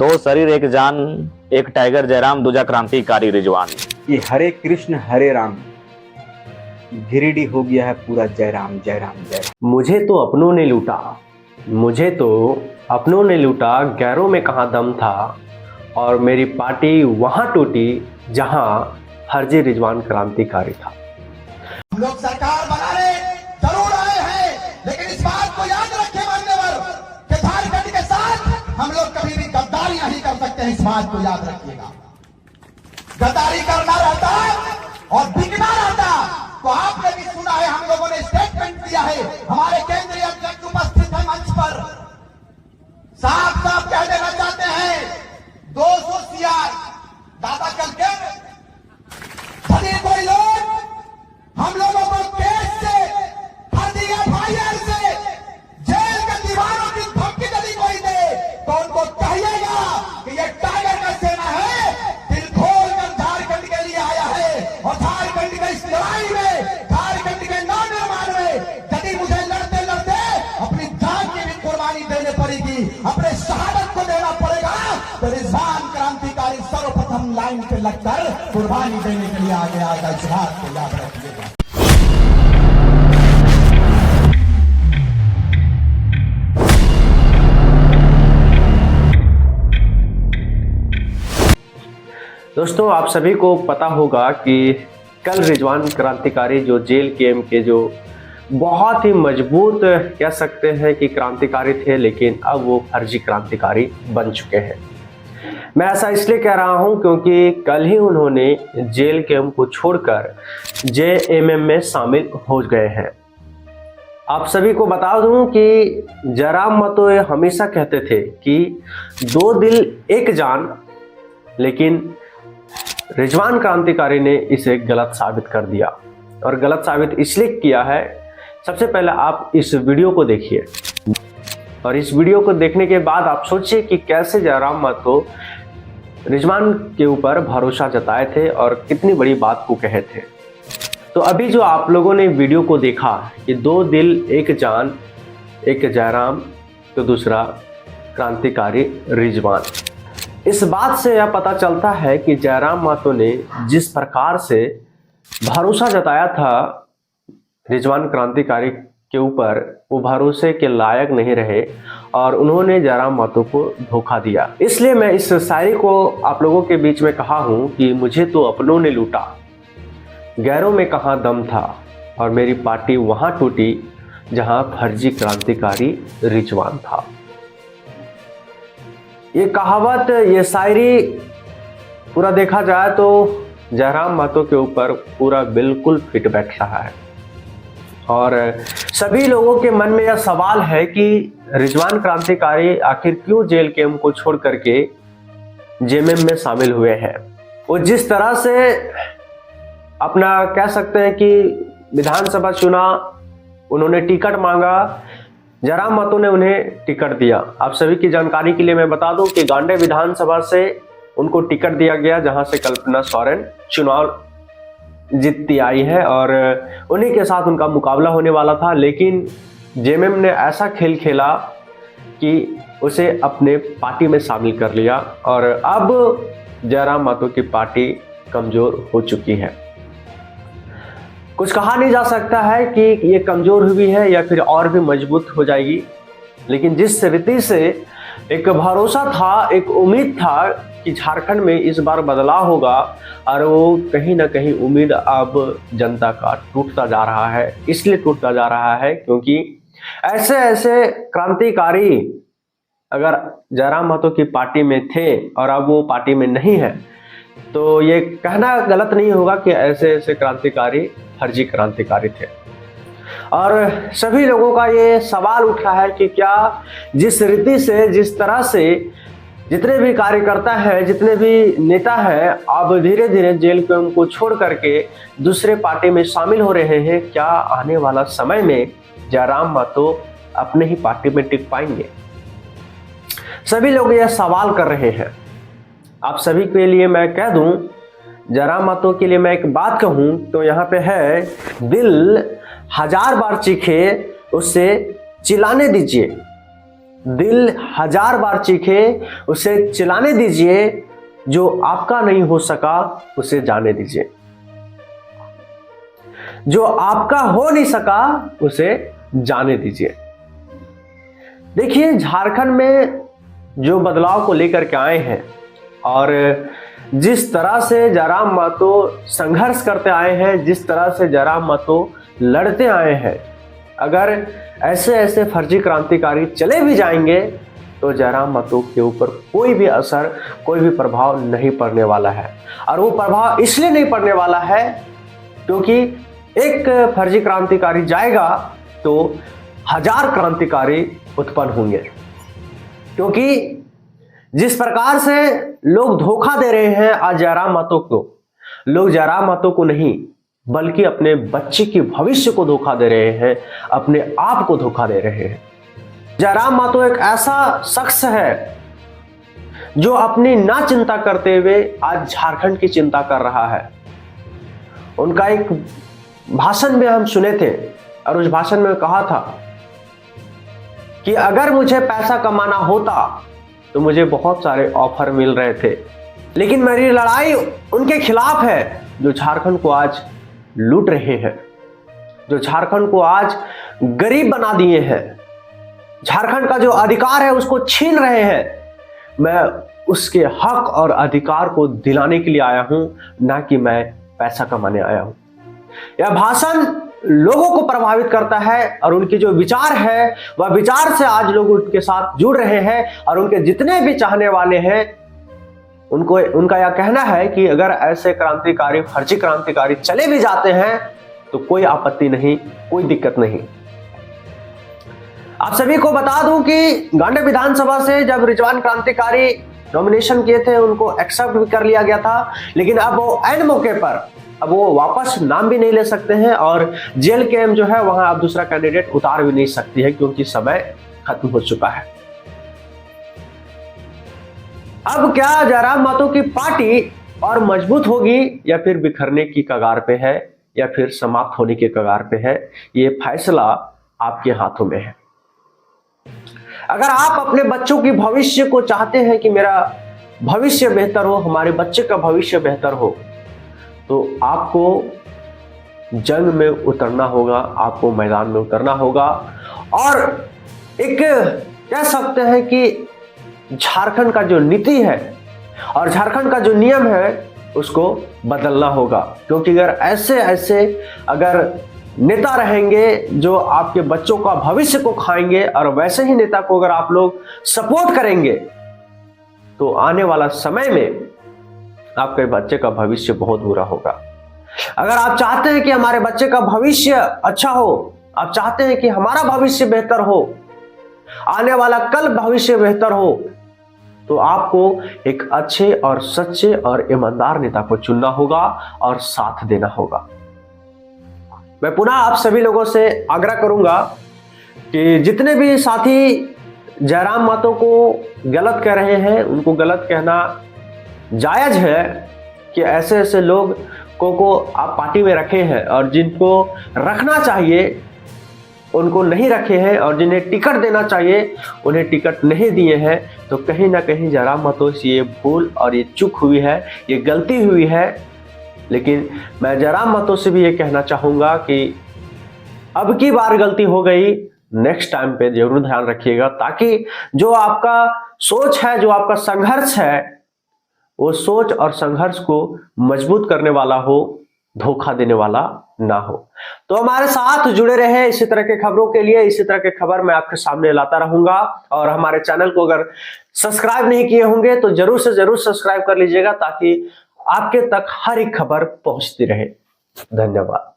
दो शरीर एक जान, एक टाइगर जयराम, दूजा क्रांतिकारी रिजवान। ये हरे कृष्ण हरे राम, गिरिडीह हो गया है पूरा जयराम जयराम जयराम। मुझे तो अपनों ने लूटा, मुझे तो अपनों ने लूटा, गैरों में कहाँ दम था, और मेरी पार्टी वहां टूटी जहां फर्जी रिजवान क्रांतिकारी था। हम लोग सरकार बनाने जरूर आए हैं, लेकिन इस बात को याद रखें मान्यवर कि झारखंड के साथ हम लोग कभी भी गद्दारी नहीं कर सकते हैं। इस बात को याद रखिएगा। गद्दारी करना रहता और बिकना रहता तो आपने भी सुना है, हम लोगों ने स्टेटमेंट दिया है, हमारे केंद्रीय अध्यक्ष उपस्थित है मंच पर, साफ साफ कह देना चाहते हैं 200 सीआर दादा कल के यदि कोई लोग हम लोगों को केस से फर्जी एफआईआर से जेल के दीवारों की धमकी यदि कोई दे तो उनको कहिएगा कि ये टाइगर का सेना है, दिल खोल कर झारखंड के लिए आया है, और झारखंड के इस लड़ाई में, झारखंड के नवनिर्माण में यदि मुझे लड़ते लड़ते अपनी जान की भी कुर्बानी देने पड़ेगी, अपने शहादत को देना पड़ेगा, तो रिजवान क्रांतिकारी सर्वप्रथम लाइन पे लगकर कुर्बानी देने के लिए आगे आएगा। इस बात को याद रखिएगा। दोस्तों, आप सभी को पता होगा कि कल रिजवान क्रांतिकारी जो जेल के जो बहुत ही मजबूत कह सकते हैं कि क्रांतिकारी थे, लेकिन अब वो फर्जी क्रांतिकारी बन चुके हैं। मैं ऐसा इसलिए कह रहा हूं क्योंकि कल ही उन्होंने जेल कैंप को छोड़कर जेएमएम में शामिल हो गए हैं। आप सभी को बता दूं कि जयराम महतो हमेशा कहते थे कि दो दिल एक जान, लेकिन रिजवान क्रांतिकारी ने इसे गलत साबित कर दिया। और गलत साबित इसलिए किया है, सबसे पहले आप इस वीडियो को देखिए, और इस वीडियो को देखने के बाद आप सोचिए कि कैसे जयराम महतो रिजवान के ऊपर भरोसा जताए थे और कितनी बड़ी बात को कहे थे। तो अभी जो आप लोगों ने वीडियो को देखा कि दो दिल एक जान, एक जयराम तो दूसरा क्रांतिकारी रिजवान, इस बात से यह पता चलता है कि जयराम महतो ने जिस प्रकार से भरोसा जताया था रिजवान क्रांतिकारी के ऊपर, वो भरोसे के लायक नहीं रहे और उन्होंने जयराम महतो को धोखा दिया। इसलिए मैं इस शायरी को आप लोगों के बीच में कहा हूं कि मुझे तो अपनों ने लूटा, गैरों में कहाँ दम था, और मेरी पार्टी वहां टूटी जहां फर्जी क्रांतिकारी रिजवान था। ये कहावत, ये शायरी पूरा देखा जाए तो जयराम महतो के ऊपर पूरा बिल्कुल फिट बैठ रहा है। और सभी लोगों के मन में यह सवाल है कि रिजवान क्रांतिकारी आखिर क्यों जेल कैंप को छोड़ करके जेएमएम में शामिल हुए हैं। वो जिस तरह से अपना कह सकते हैं कि विधानसभा चुनाव उन्होंने टिकट मांगा, जयराम महतो ने उन्हें टिकट दिया। आप सभी की जानकारी के लिए मैं बता दूं कि गांडे विधानसभा से उनको टिकट दिया गया, जहां से कल्पना सोरेन चुनाव जीतती आई है, और उन्हीं के साथ उनका मुकाबला होने वाला था। लेकिन जेएमएम ने ऐसा खेल खेला कि उसे अपने पार्टी में शामिल कर लिया, और अब जयराम महतो की पार्टी कमजोर हो चुकी है। कुछ कहा नहीं जा सकता है कि ये कमजोर हुई है या फिर और भी मजबूत हो जाएगी, लेकिन जिस रीति से एक भरोसा था, एक उम्मीद था कि झारखंड में इस बार बदलाव होगा, और वो कहीं ना कहीं उम्मीद अब जनता का टूटता जा रहा है। इसलिए टूटता जा रहा है क्योंकि ऐसे ऐसे क्रांतिकारी अगर जयराम महतो की पार्टी में थे और अब वो पार्टी में नहीं है, तो ये कहना गलत नहीं होगा कि ऐसे ऐसे क्रांतिकारी फर्जी क्रांतिकारी थे। और सभी लोगों का ये सवाल उठ रहा है कि क्या जिस रीति से, जिस तरह से जितने भी कार्यकर्ता हैं, जितने भी नेता हैं, अब धीरे धीरे जेल कैंप को छोड़ करके दूसरे पार्टी में शामिल हो रहे हैं, क्या आने वाला समय में जयराम महतो अपने ही पार्टी में टिक पाएंगे? सभी लोग यह सवाल कर रहे हैं। आप सभी के लिए मैं कह दूं, जयराम महतो के लिए मैं एक बात कहूं तो यहाँ पे है, दिल 1000 बार चीखे उससे चिल्लाने दीजिए। दिल 1000 बार चीखे, उसे चिल्लाने दीजिए। जो आपका नहीं हो सका उसे जाने दीजिए। जो आपका हो नहीं सका उसे जाने दीजिए। देखिए, झारखंड में जो बदलाव को लेकर के आए हैं और जिस तरह से जयराम महतो संघर्ष करते आए हैं, जिस तरह से जयराम महतो लड़ते आए हैं, अगर ऐसे ऐसे फर्जी क्रांतिकारी चले भी जाएंगे तो जयराम महतो के ऊपर कोई भी असर, कोई भी प्रभाव नहीं पड़ने वाला है। और वो प्रभाव इसलिए नहीं पड़ने वाला है क्योंकि एक फर्जी क्रांतिकारी जाएगा तो 1000 क्रांतिकारी उत्पन्न होंगे। क्योंकि जिस प्रकार से लोग धोखा दे रहे हैं आज जयराम महतो को, लोग जयराम महतो को नहीं बल्कि अपने बच्चे के भविष्य को धोखा दे रहे हैं, अपने आप को धोखा दे रहे हैं। जयराम महतो एक ऐसा शख्स है जो अपनी ना चिंता करते हुए आज झारखंड की चिंता कर रहा है। उनका एक भाषण में हम सुने थे और उस भाषण में कहा था कि अगर मुझे पैसा कमाना होता तो मुझे बहुत सारे ऑफर मिल रहे थे, लेकिन मेरी लड़ाई उनके खिलाफ है जो झारखंड को आज लूट रहे हैं, जो झारखंड को आज गरीब बना दिए हैं, झारखंड का जो अधिकार है उसको छीन रहे हैं। मैं उसके हक और अधिकार को दिलाने के लिए आया हूं, ना कि मैं पैसा कमाने आया हूं। यह भाषण लोगों को प्रभावित करता है और उनके जो विचार है वह विचार से आज लोग उनके साथ जुड़ रहे हैं और उनके जितने भी चाहने वाले हैं उनका यह कहना है कि अगर ऐसे क्रांतिकारी, फर्जी क्रांतिकारी चले भी जाते हैं तो कोई आपत्ति नहीं, कोई दिक्कत नहीं। आप सभी को बता दूं कि गांडेय विधानसभा से जब रिजवान क्रांतिकारी नॉमिनेशन किए थे उनको एक्सेप्ट भी कर लिया गया था, लेकिन अब वो एन मौके पर अब वो वापस नाम भी नहीं ले सकते हैं और JLKM जो है वहां अब दूसरा कैंडिडेट उतार भी नहीं सकती है क्योंकि समय खत्म हो चुका है। अब क्या जयराम महतो की पार्टी और मजबूत होगी या फिर बिखरने की कगार पे है या फिर समाप्त होने के कगार पे है, ये फैसला आपके हाथों में है। अगर आप अपने बच्चों की भविष्य को चाहते हैं कि मेरा भविष्य बेहतर हो, हमारे बच्चे का भविष्य बेहतर हो, तो आपको जंग में उतरना होगा, आपको मैदान में उतरना होगा और एक कह सकते हैं कि झारखंड का जो नीति है और झारखंड का जो नियम है उसको बदलना होगा। क्योंकि अगर नेता रहेंगे जो आपके बच्चों का भविष्य को खाएंगे और वैसे ही नेता को अगर आप लोग सपोर्ट करेंगे तो आने वाला समय में आपके बच्चे का भविष्य बहुत बुरा होगा। अगर आप चाहते हैं कि हमारे बच्चे का भविष्य अच्छा हो, आप चाहते हैं कि हमारा भविष्य बेहतर हो, आने वाला कल भविष्य बेहतर हो, तो आपको एक अच्छे और सच्चे और ईमानदार नेता को चुनना होगा और साथ देना होगा। मैं पुनः आप सभी लोगों से आग्रह करूंगा कि जितने भी साथी जयराम महतो को गलत कह रहे हैं उनको गलत कहना जायज है कि ऐसे ऐसे लोग को आप पार्टी में रखे हैं और जिनको रखना चाहिए उनको नहीं रखे हैं और जिन्हें टिकट देना चाहिए उन्हें टिकट नहीं दिए हैं, तो कहीं ना कहीं जयराम महतो से ये भूल और ये चूक हुई है, ये गलती हुई है। लेकिन मैं जयराम महतो से भी ये कहना चाहूँगा कि अब की बार गलती हो गई, नेक्स्ट टाइम पे जरूर ध्यान रखिएगा ताकि जो आपका सोच है, जो आपका संघर्ष है, वो सोच और संघर्ष को मजबूत करने वाला हो, धोखा देने वाला ना हो। तो हमारे साथ जुड़े रहे इसी तरह के खबरों के लिए। इसी तरह के खबर मैं आपके सामने लाता रहूंगा और हमारे चैनल को अगर सब्सक्राइब नहीं किए होंगे तो जरूर से जरूर सब्सक्राइब कर लीजिएगा ताकि आपके तक हर एक खबर पहुंचती रहे। धन्यवाद।